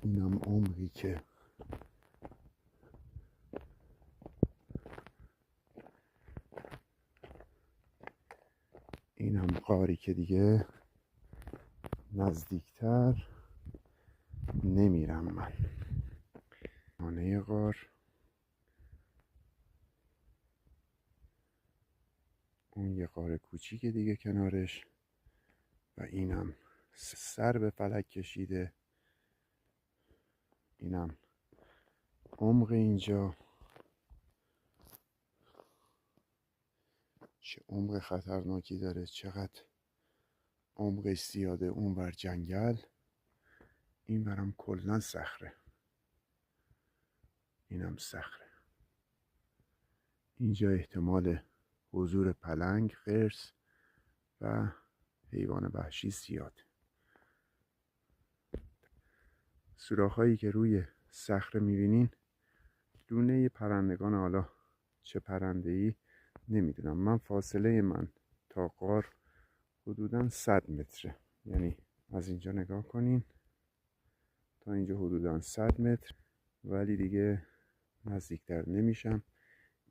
اینم عمقی که اینم غاری که دیگه نزدیکتر نمیرم من. خانه غار، اون یه غار کوچیک دیگه کنارش و اینم سر به فلک کشیده. اینم عمق اینجا، چه عمق خطرناکی داره، چقدر عمقش زیاده. اون بر جنگل، این برم کلن صخره. اینم صخره. اینجا احتمال حضور پلنگ، خرس و حیوان وحشی زیاد. سوراخ‌هایی که روی صخره می‌بینین دونه پرندگان، حالا چه پرنده‌ای نمیدونم. من فاصله من تا غار حدوداً 100 متره، یعنی از اینجا نگاه کنین تا اینجا حدوداً 100 متر، ولی دیگه نزدیکتر نمیشم.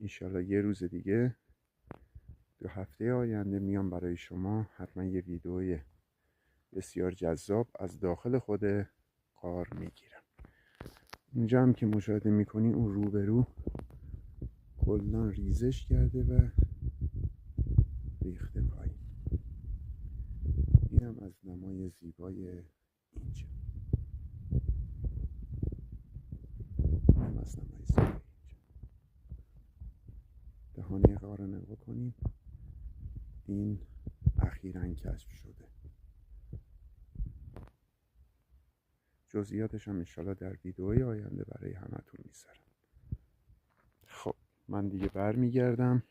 انشالله یه روز دیگه، 2 هفته آینده میام برای شما حتما یه ویدئوی بسیار جذاب از داخل خود غار میگیرم. اونجا هم که مشاهده میکنین اون روبرو کلا ریزش کرده و ریخته پایین. اینم از نمای زیبای اینجا. اینم از نمای زیبای اینجا. دهانه غار رو نگاه کنین، این اخیراً کشف شده. جزئیاتش هم انشالله در ویدئوی آینده برای همتون میذارم. خب من دیگه برمیگردم،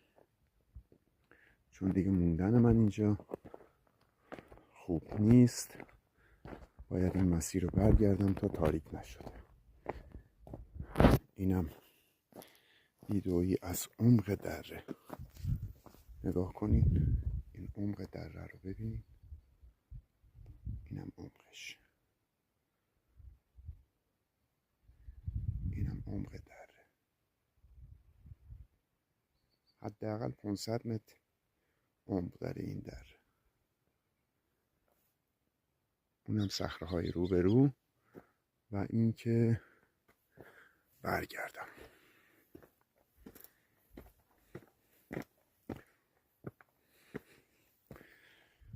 چون دیگه موندن من اینجا خوب نیست. باید این مسیر رو برگردم تا تاریک نشده. اینم ویدئویی از عمق دره. نگاه کنین، این عمق دره رو ببینین. اینم عمقش، اینم عمق دره. حداقل 500 متر عمق داره این دره. اونم صخره‌های روبرو و این که برگردم.